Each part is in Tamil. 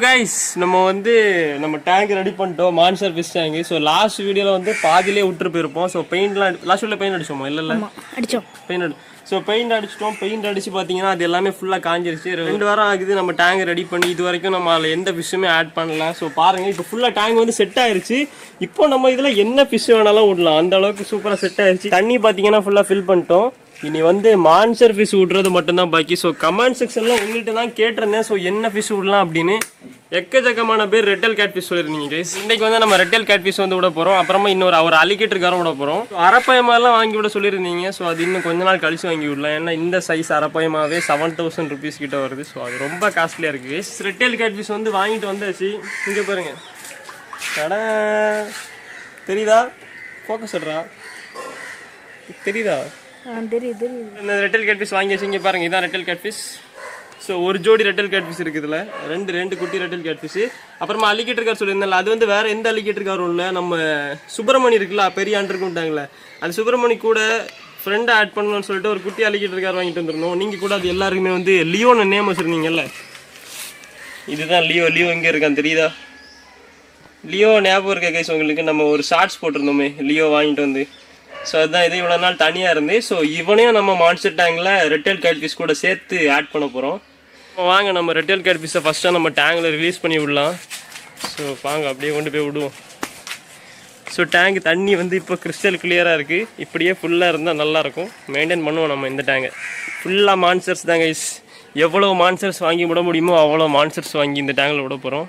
கைஸ் நம்ம நம்ம டேங்க் ரெடி பண்ணிட்டோம் monster fish tank. So last வீடியோவில் பாதியிலே விட்டு போயிருப்போம். ஸோ பெயிண்ட்லாம் லாஸ்ட் வீடியோவில் பெயிண்ட் அடிச்சோமா? இல்லை அடித்தோம் பெயிண்ட். ஸோ பெயிண்ட் அடிச்சிட்டோம். பெயிண்ட் அடிச்சு பார்த்தீங்கன்னா அது எல்லாமே ஃபுல்லாக காஞ்சிருச்சு. 2 வாரம் ஆகுது நம்ம டேங்க் ரெடி பண்ணி. இது வரைக்கும் நம்ம அதில் எந்த ஃபிஷ்ஷுமே ஆட் பண்ணல. ஸோ பாருங்கள் இப்போ ஃபுல்லாக டேங்க் செட் ஆயிருச்சு. இப்போ நம்ம இதில் என்ன ஃபிஷ் வேணாலும் விடலாம், அந்த அளவுக்கு சூப்பராக செட் ஆயிருச்சு. தண்ணி பார்த்தீங்கன்னா ஃபுல்லாக ஃபில் பண்ணிட்டோம். இனி மான்சர் ஃபிஷ் விட்றது மட்டும்தான் பாக்கி. ஸோ கமெண்ட் செக்ஷனில் உங்கள்கிட்ட தான் கேட்டிருந்தேன் ஸோ என்ன ஃபிஷ் விடலாம் அப்படின்னு. எக்கச்சக்கமான பேர் ரெட்டல் கேட் ஃபிஷ் சொல்லியிருந்தீங்க கைஸ். இன்னைக்கு நம்ம ரெட்டல் கேட் ஃபிஷ் விட போகிறோம். அப்புறமா ஒரு அலிகேட்டருக்காரம் விட போகிறோம். அரப்பயமாலாம் வாங்கி விட சொல்லியிருந்தீங்க. ஸோ அது இன்னும் கொஞ்ச நாள் கழிச்சு வாங்கி விடலாம். ஏன்னா இந்த சைஸ் அரப்பயமாவே 7000 rupees கிட்ட வருது. ஸோ அது ரொம்ப காஸ்ட்லியாக இருக்குது கைஸ். ரெட்டல் கேட் ஃபிஷ் வாங்கிட்டு வந்தாச்சு. இங்கே பாருங்க கடை தெரியுதா? ஃபோக்கஸ் சொல்கிறா தெரியுதா? தெரியுது. இந்த ரெட்டல் கேட் ஃபிஷ் வாங்கி வச்சு இங்கே பாருங்க, இதான் ரெட்டல் கேட் ஃபிஷ். ஸோ ஒரு ஜோடி ரெட்டல் கேட் ஃபிஷ் இருக்குதுல, ரெண்டு குட்டி ரெட்டல் கேட் ஃபிஷ். அப்புறமா அலிகேட்டர் கார் சொல்லியிருந்தால அது வேற எந்த அலிகேட்டர் காரும் இல்லை, நம்ம சுப்பிரமணி இருக்குல்ல பெரிய அண்டர்கவுண்டாங்களே அந்த சுப்பிரமணி கூட ஃப்ரெண்டை ஆட் பண்ணணும்னு சொல்லிட்டு ஒரு குட்டி அலிகேட்டர் கார் வாங்கிட்டு வந்துருந்தோம். நீங்கள் கூட அது எல்லாருக்குமே லியோன்னு நேம் வச்சுருந்தீங்கல்ல, இதுதான் லியோ. லியோ எங்கே இருக்கான்னு தெரியுதா? லியோ ஞாபகம் இருக்க கைஸ் உங்களுக்கு? நம்ம ஒரு ஷார்ட்ஸ் போட்டிருந்தோமே லியோ வாங்கிட்டு வந்து. ஸோ அதுதான் இது இவ்வளோ நாள் தனியாக இருந்து. ஸோ இவனையும் நம்ம மான்ஸ்டர் டேங்கில் ரெட்டல் கேட் ஃபிஷ் கூட சேர்த்து ஆட் பண்ண போகிறோம். வாங்க நம்ம ரெட்டல் கேட் ஃபிஷ்ஷை ஃபஸ்ட்டாக நம்ம டேங்கில் ரிலீஸ் பண்ணி விடலாம். ஸோ வாங்க அப்படியே கொண்டு போய் விடுவோம். ஸோ டேங்க் தண்ணி இப்போ கிறிஸ்டல் கிளியராக இருக்குது. இப்படியே ஃபுல்லாக இருந்தால் நல்லாயிருக்கும். மெயின்டைன் பண்ணுவோம் நம்ம இந்த டேங்கை. ஃபுல்லாக மான்ஸ்டர்ஸ் தாங்க கைஸ். எவ்வளோ மான்ஸ்டர்ஸ் வாங்கி விட முடியுமோ அவ்வளோ மான்ஸ்டர்ஸ் வாங்கி இந்த டேங்கில் விட போகிறோம்.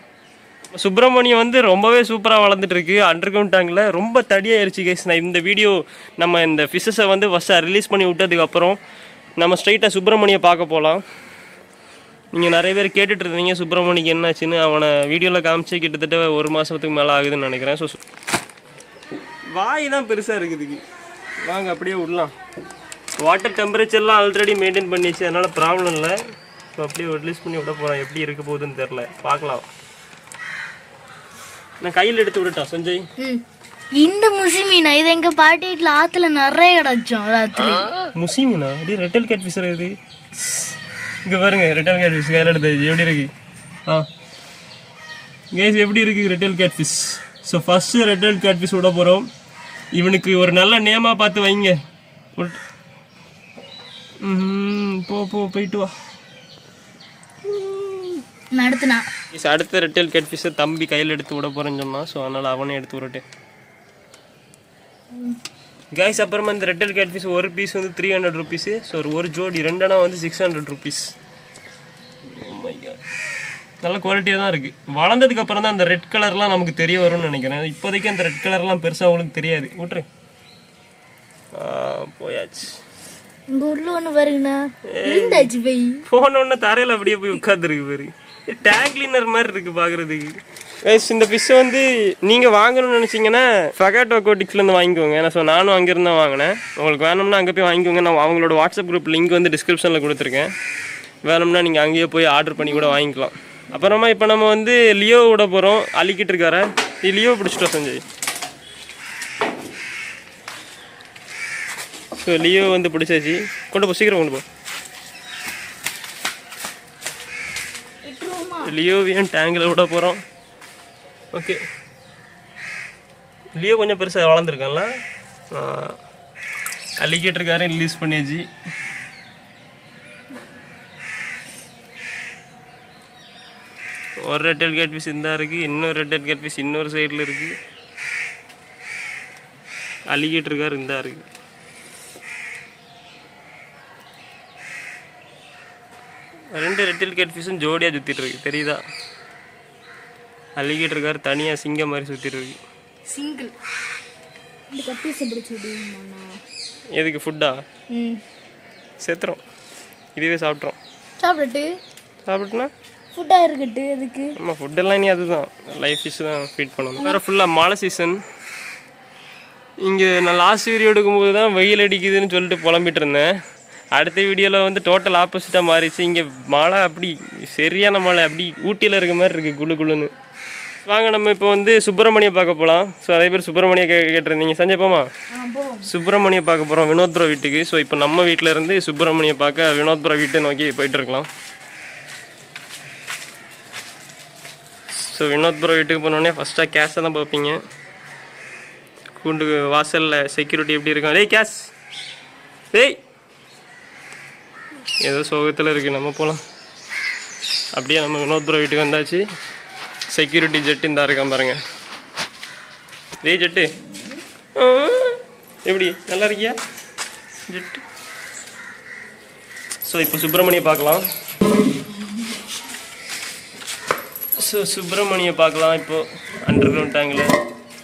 சுப்பிரமணியம் ரொம்பவே சூப்பராக வளர்ந்துட்டு இருக்கு. அண்டர்கிரவுண்ட் டேங்கில் ரொம்ப தடியாயிருச்சு கைஸ். நான் இந்த வீடியோ நம்ம இந்த ஃபிஷ்ஷை ஃபஸ்ட்டாக ரிலீஸ் பண்ணி விட்டதுக்கப்புறம் நம்ம ஸ்ட்ரைட்டாக சுப்பிரமணியை பார்க்க போகலாம். நீங்கள் நிறைய பேர் கேட்டுட்டு இருந்தீங்க சுப்பிரமணிக்கு என்னாச்சுன்னு. அவனை வீடியோவில் காமிச்சு கிட்டத்தட்ட 1 மாதத்துக்கு மேலே ஆகுதுன்னு நினைக்கிறேன். ஸோ வாய் தான் பெருசாக இருக்குதுக்கு. வாங்க அப்படியே விடலாம். வாட்டர் டெம்பரேச்சர்லாம் ஆல்ரெடி மெயின்டைன் பண்ணிச்சு, அதனால் ப்ராப்ளம் இல்லை. ஸோ அப்படியே ரிலீஸ் பண்ணி விட போகிறோம். எப்படி இருக்க போகுதுன்னு தெரில, பார்க்கலாம். நான் கையில் எடுத்து விடட்டா சஞ்சய்? இந்த முசி மீனா இது எங்க பாட்டி வீட்டுல ஆத்துல நிறைய கிடச்சோம் ராத்திரி. முசி மீனா? அப்படியே ரெட்டல் கேட் ஃபிஷ் இது. இங்க பாருங்க ரெட்டல் கேட் ஃபிஷ் கையில் எடுத்து எப்படி இருக்கு? கேஸ் எப்படி இருக்கு redtail gate fish? So first redtail gate fish விட போறோம். இவனுக்கு ஒரு நல்ல நேமா பார்த்து வைங்க. போயிட்டு வா. அடுத்த ரெட்டல் கேட் ஃபிஷ்ஷை தம்பி கையில் எடுத்து விட போகிறேன்னு சொன்னான். ஸோ அதனால் அவனே எடுத்து விடட்டேன் கைஸ். அப்புறமா இந்த ரெட்டல் கேட் ஃபிஷ் ஒரு பீஸ் 300 rupees. ஸோ ஒரு ஜோடி 2 600 rupees. நல்ல குவாலிட்டியாக தான் இருக்குது. வளர்ந்ததுக்கு அப்புறம் தான் அந்த ரெட் கலர்லாம் நமக்கு தெரிய வரும்னு நினைக்கிறேன். இப்போதைக்கு அந்த ரெட் கலர்லாம் பெருசாக உங்களுக்கு தெரியாது. விட்ரு போயாச்சு. போன ஒன்று தரையில் அப்படியே போய் உட்காந்துருக்கு பாரு. டேங்க் கிளீனர் மாதிரி இருக்கு பார்க்குறதுக்கு. இந்த ஃபிஷ்ஷை நீங்கள் வாங்கணும்னு நினச்சிங்கன்னா ஃபெகாட்டோ அக்வாட்டிக்ஸ்லேருந்து வாங்கிக்கோங்க. ஸோ நானும் அங்கேருந்து தான் வாங்கினேன். உங்களுக்கு வேணும்னா அங்கே போய் வாங்கிக்கோங்க. நான் அவங்களோட வாட்ஸ்அப் குரூப் லிங்க் டிஸ்கிரிப்ஷனில் கொடுத்துருக்கேன். வேணும்னா நீங்கள் அங்கேயே போய் ஆர்டர் பண்ணி கூட வாங்கிக்கலாம். அப்புறமா இப்போ நம்ம லியோ விட போகிறோம். அலிக்கிட்டு இருக்கார லியோ பிடிச்சிட்டோம் சஞ்சய். ஸோ லியோ பிடிச்சாச்சு. கொண்டு போ, சீக்கிரம் கொண்டு போ. லியோவையும் டேங்கில் விட போகிறோம். ஓகே, லியோ கொஞ்சம் பெருசாக வளர்ந்துருக்கான்ல. அலிகேட்டருக்காரையும் ரிலீஸ் பண்ணியாச்சு. ஒரு ரெட்டல் கேட் ஃபிஷ் இந்த இருக்குது, இன்னொரு ரெட்டல் கேட் ஃபிஷ் இன்னொரு சைடில் இருக்குது. அலிகேட்டருக்கார் இந்த இருக்குது. ரெண்டு ரெட்டில் கேட் ஃபிஷும் ஜோடியாக சுற்றிட்டு இருக்கு, தெரியுதா? அலிகேட்டர் கார் தனியாக சிங்கம் மாதிரி சுற்றிட்டு இருக்கு. சிங்கிள் எதுக்கு? ஃபுட்டா? செத்துறோம். இதுவே சாப்பிட்றோம். சாப்பிட்டுனா ஃபுட்டாக இருக்கட்டு எதுக்கு? ஆமாம், ஃபுட்டெல்லாம் இனி அதுதான் லைஃப் ஃபிஷ் தான் ஃபீட் பண்ணணும். வேறு ஃபுல்லாக மழை சீசன். இங்கே நான் லாஸ்ட் வீடியோ எடுக்கும்போது தான் வெயில் அடிக்குதுன்னு சொல்லிட்டு புலம்பிட்டு இருந்தேன். அடுத்த வீடியோவில் டோட்டல் ஆப்போசிட்டாக மாறிடுச்சு. இங்கே மழை அப்படி சரியான மழை, அப்படி ஊட்டியில் இருக்க மாதிரி இருக்குது குளு குளுன்னு. வாங்க நம்ம இப்போ சுப்பிரமணியை பார்க்க போகலாம். ஸோ அதே பேர் சுப்பிரமணியை கேட்டிருந்தீங்க. சஞ்சய் போமா? சுப்பிரமணியை பார்க்க போகிறோம் வினோத் ப்ரோ வீட்டுக்கு. ஸோ இப்போ நம்ம வீட்டில் இருந்து சுப்பிரமணியை பார்க்க வினோத் ப்ரோ வீட்டை நோக்கி போயிட்டு இருக்கலாம். ஸோ வினோத் ப்ரோ வீட்டுக்கு போனோடனே ஃபஸ்ட்டாக கேஷை தான் பார்ப்பீங்க. கூண்டு வாசலில் செக்யூரிட்டி எப்படி இருக்கும்? டேய் கேஷ், டேய் ஏதோ சோகத்தில் இருக்குது, நம்ம போகலாம். அப்படியே நம்ம வினோத் ப்ரோ வீட்டுக்கு வந்தாச்சு. செக்யூரிட்டி ஜெட்டு இந்த இருக்கான் பாருங்க. டேய் ஜெட்டு எப்படி நல்லா இருக்கியா ஜெட்டு? ஸோ இப்போ சுப்பிரமணியை பார்க்கலாம். ஸோ சுப்பிரமணியை பார்க்கலாம். இப்போது அண்டர் கிரவுண்ட் டேங்கில்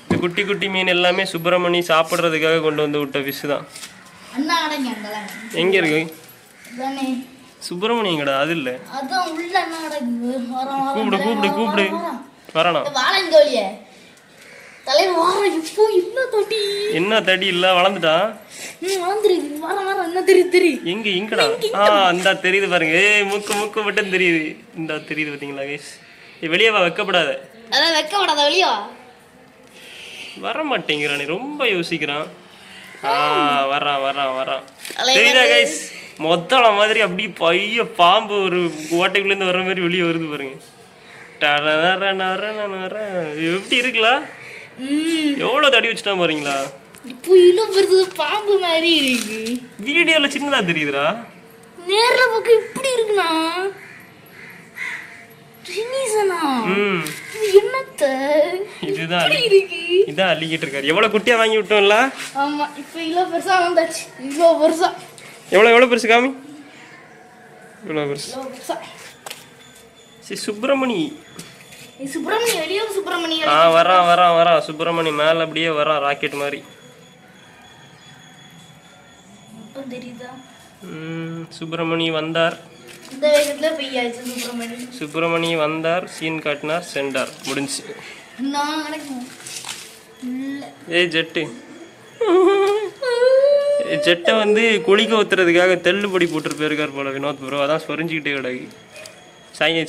இந்த குட்டி குட்டி மீன் எல்லாமே சுப்பிரமணி சாப்பிட்றதுக்காக கொண்டு வந்து விட்ட ஃபிஷ் தான். எங்கே இருக்கு சுப்பிரமணியம் கடை? அது இல்லை, கூப்பிடு கூப்பிடு கூப்பிடு வரானா? என்ன தடி இல்ல வளர்ந்துட்டா? எங்க இங்கடா? இந்த தெரியுது பாருங்க. மூக்கு மூக்கு மட்டும் தெரியுது. இந்த தெரியுது பாத்தீங்களா கைஸ்? வெளியே வா, வெக்கப்படாத. வர மாட்டேங்கிறானே, ரொம்ப யோசிக்கிறான். வரான் வரான் வரான். தெரியுதா கைஸ்? மொத்தள மாதிரி அப்படி பைய பாம்பு ஒரு ஓட்டைக்குள்ள இருந்து வர்ற மாதிரி வெளியே வருது பாருங்க. எப்படி இருக்கலாம்? எவ்வளவு தடி வச்சுட்டா பாருங்களா? பாம்பு மாதிரி இருக்கு. வீடியோல சின்னதா தெரியுதுடா, நேர்ல பக்கம் இப்படி இருக்குனா. இதுதான் இதான் அள்ளிக்கிட்டு இருக்காரு. எவ்வளவு குட்டியா வாங்கி விட்டோம்ல? ஆமா, இப்ப இவ்வளவு பெருசா வந்தாச்சு. இவ்வளவு பெருசா எவ்வளவு பெருசு காமி? இவ்வளவு பெருசு. சரி சுப்பிரமணி வரான் வரான் வரான். சுப்பிரமணி மேல அப்படியே வரான் ராக்கெட் மாதிரி. சுப்பிரமணி வந்தார். சுப்பிரமணி வந்தார், சீன் காட்டினார், சென்றார், முடிஞ்சு. ஏய் ஜெட்டு, ஜெட்டை வந்து குளிக்க ஊத்துறதுக்காக தெல்லுபடி போட்டு போயிருக்காரு போல வினோத் ப்ரோ. அதான் சொரிஞ்சுக்கிட்டே கிடக்கு.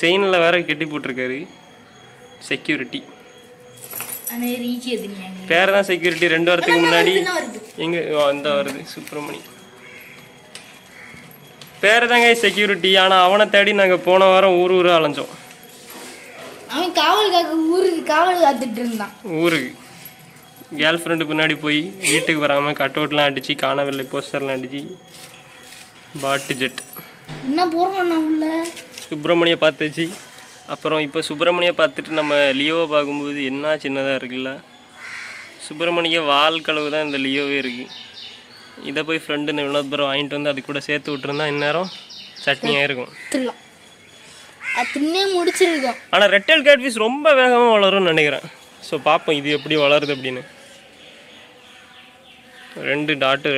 செயினில் வேற கெட்டி போட்டிருக்காரு. செக்யூரிட்டி பேர் தான் செக்யூரிட்டி. 2 வாரத்துக்கு முன்னாடி எங்க இந்த வருது சுப்பிரமணி பேர் தாங்க செக்யூரிட்டி. ஆனா அவனை தேடி நாங்க போன வாரம் ஊரு அலைஞ்சோம். அவன் ஊருக்கு காவல் காத்துட்டு இருந்தான். ஊருக்கு கேர்ள் ஃப்ரெண்டு பின்னாடி போய் வீட்டுக்கு வராம கட் அவுட்லாம் அடிச்சு, காணவில்லை போஸ்டர்லாம் அடிச்சு. பாட்டு ஜெட் என்ன போறோம். சுப்பிரமணியை பார்த்துச்சு. அப்புறம் இப்போ சுப்பிரமணியை பார்த்துட்டு நம்ம லியோவை பார்க்கும்போது என்ன சின்னதாக இருக்குல்ல. சுப்பிரமணிய வால் கழுவு தான் இந்த லியோவே இருக்குது. இதை போய் ஃப்ரெண்டு வினோத் ப்ரோ வாங்கிட்டு வந்து அது கூட சேர்த்து விட்டுருந்தா இந்நேரம் சட்னியாக இருக்கும். முடிச்சிருக்கோம். ஆனால் ரெட்டல் கேட்ஃபிஷ் ரொம்ப வேகமாக வளரும்னு நினைக்கிறேன். ஸோ பார்ப்போம் இது எப்படி வளருது அப்படின்னு. 2 டாட்டும்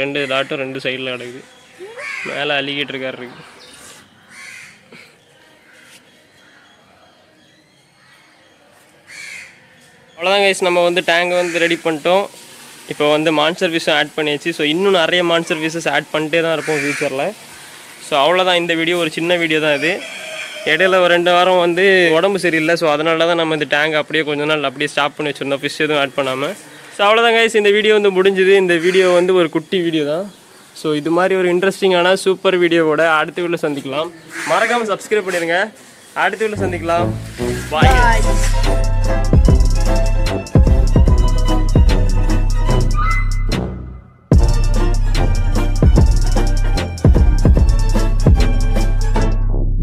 2 சைடில் கிடக்குது. மேலே அள்ளிக்கிட்டு இருக்காரு இருக்கு. அவ்வளோதான் கைஸ், நம்ம வந்து டேங்கை வந்து ரெடி பண்ணிட்டோம். இப்போ வந்து மான்ஸ்டர் ஃபிஷ்ஷும் ஆட் பண்ணியாச்சு. ஸோ இன்னும் நிறைய மான்ஸ்டர் ஃபிஷ்ஷஸ் ஆட் பண்ணிட்டே தான் இருப்போம் ஃபியூச்சரில். ஸோ அவ்வளோதான் இந்த வீடியோ. ஒரு சின்ன வீடியோ தான் இது. இடையில ஒரு 2 வாரம் வந்து உடம்பு சரியில்லை. ஸோ அதனால தான் நம்ம இந்த டேங்க் அப்படியே கொஞ்ச நாள் அப்படியே ஸ்டாப் பண்ணி வச்சுருந்தோம், ஃபிஷ் எதுவும் ஆட் பண்ணாமல். ஸோ அவ்வளோதான் கைஸ், இந்த வீடியோ வந்து முடிஞ்சுது. இந்த வீடியோ வந்து ஒரு குட்டி வீடியோ தான். ஸோ இது மாதிரி ஒரு இன்ட்ரெஸ்டிங்கான சூப்பர் வீடியோவோட அடுத்த வீடியோவில் சந்திக்கலாம். மறக்காமல் சப்ஸ்கிரைப் பண்ணிடுங்க. அடுத்த வீடியோவில் சந்திக்கலாம். பாய்.